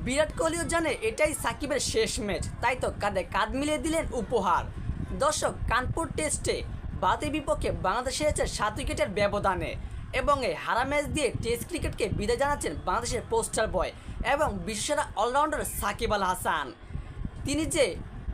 বিরাট কোহলিও জানে এটাই সাকিবের শেষ ম্যাচ, তাই তো কাঁধে কাঁধ মিলিয়ে দিলেন উপহার। দর্শক, কানপুর টেস্টে ভারতের বিপক্ষে বাংলাদেশ হেরেছে 7 উইকেটের ব্যবধানে এবং এই হারা ম্যাচ দিয়ে টেস্ট ক্রিকেটকে বিদায় জানাচ্ছেন বাংলাদেশের পোস্টার বয় এবং বিশ্বসেরা অলরাউন্ডার সাকিব আল হাসান। তিনি যে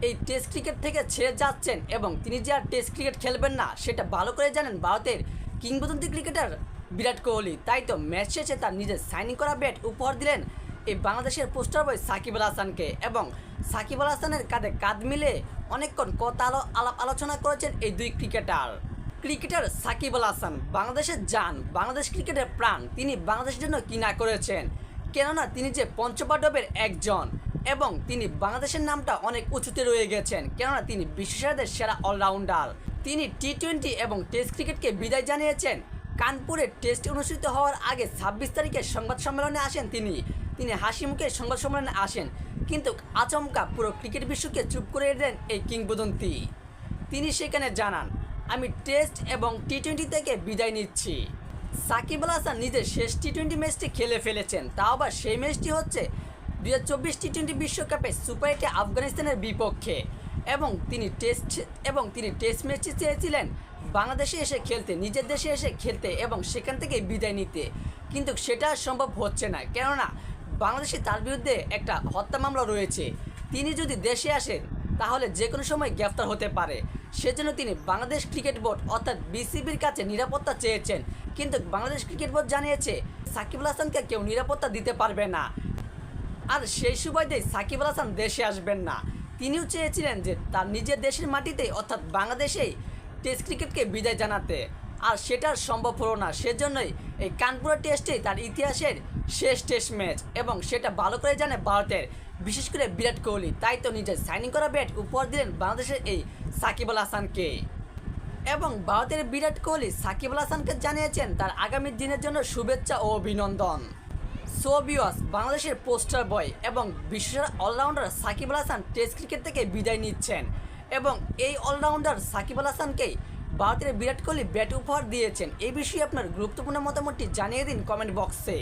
এই টেস্ট ক্রিকেট থেকে ছেড়ে যাচ্ছেন এবং তিনি যে আর টেস্ট ক্রিকেট খেলবেন না সেটা ভালো করে জানেন ভারতের কিংবদন্তি ক্রিকেটার বিরাট কোহলি। তাই তো ম্যাচ শেষে তার নিজের সাইনিং করা ব্যাট উপহার দিলেন এই বাংলাদেশের পোস্টার বয় সাকিব আল হাসানকে এবং সাকিব আল হাসানের কাঁধে কাঁধ মিলে অনেকক্ষণ কথা আলাপ আলোচনা করেছেন এই দুই ক্রিকেটার সাকিব আল হাসান বাংলাদেশের জান, বাংলাদেশ ক্রিকেটের প্রাণ। তিনি বাংলাদেশের জন্য কি না করেছেন, কেননা তিনি যে পঞ্চপাণ্ডবের একজন এবং তিনি বাংলাদেশের নামটা অনেক উঁচুতে রয়ে গেছেন, কেননা তিনি বিশ্বসেরাদের সেরা অলরাউন্ডার। তিনি টি-20 এবং টেস্ট ক্রিকেটকে বিদায় জানিয়েছেন। কানপুরে টেস্ট অনুষ্ঠিত হওয়ার আগে 26 তারিখে সংবাদ সম্মেলনে আসেন তিনি হাসি মুখে সংবাদ সম্মেলনে আসেন, কিন্তু আচমকা পুরো ক্রিকেট বিশ্বকে চুপ করে দেন এই কিংবদন্তি। তিনি সেখানে জানান, আমি টেস্ট এবং টি-20 থেকে বিদায় নিচ্ছি। সাকিব আল হাসান নিজের শেষ টি-20 ম্যাচটি খেলে ফেলেছেন, তাও আবার সেই ম্যাচটি হচ্ছে 2024 টি-20 বিশ্বকাপে সুপার 8 আফগানিস্তানের বিপক্ষে এবং তিনি টেস্ট ম্যাচটি চেয়েছিলেন বাংলাদেশে এসে খেলতে, নিজের দেশে এসে খেলতে এবং সেখান থেকে বিদায় নিতে, কিন্তু সেটা সম্ভব হচ্ছে না, কেননা বাংলাদেশে তার বিরুদ্ধে একটা হত্যা মামলা রয়েছে। তিনি যদি দেশে আসেন তাহলে যে কোনো সময় গ্রেফতার হতে পারে। সেজন্য তিনি বাংলাদেশ ক্রিকেট বোর্ড অর্থাৎ বিসিবির কাছে নিরাপত্তা চেয়েছেন, কিন্তু বাংলাদেশ ক্রিকেট বোর্ড জানিয়েছে সাকিব আল হাসানকে কেউ নিরাপত্তা দিতে পারবে না। আর সেই সুবাদেই সাকিব আল হাসান দেশে আসবেন না। তিনিও চেয়েছিলেন যে তার নিজের দেশের মাটিতেই অর্থাৎ বাংলাদেশেই টেস্ট ক্রিকেটকে বিদায় জানাতে, আর সেটা সম্ভব হলো না। সেজন্যই এই কানপুর টেস্টেই তার ইতিহাসের শেষ টেস্ট ম্যাচ এবং সেটা ভালো করে জানে ভারতের, বিশেষ করে বিরাট কোহলি। তাই তো নিজের সাইনিং করা ব্যাট উপহার দিলেন বাংলাদেশের এই সাকিব আল হাসানকে এবং ভারতের বিরাট কোহলি সাকিব আল হাসানকে জানিয়েছেন তার আগামী দিনের জন্য শুভেচ্ছা ও অভিনন্দন। সো ভিউয়ার্স, বাংলাদেশের পোস্টার বয় এবং বিশ্বসেরা allrounder Shakib Al Hasan test cricket থেকে বিদায় নিচ্ছেন এবং এই অলরাউন্ডার সাকিব আল হাসানকেই ভারতের বিরাট কোহলি ব্যাট উপহার দিয়েছেন। এই বিষয়ে আপনার গুরুত্বপূর্ণ মতামতটি জানিয়ে দিন কমেন্ট বক্সে।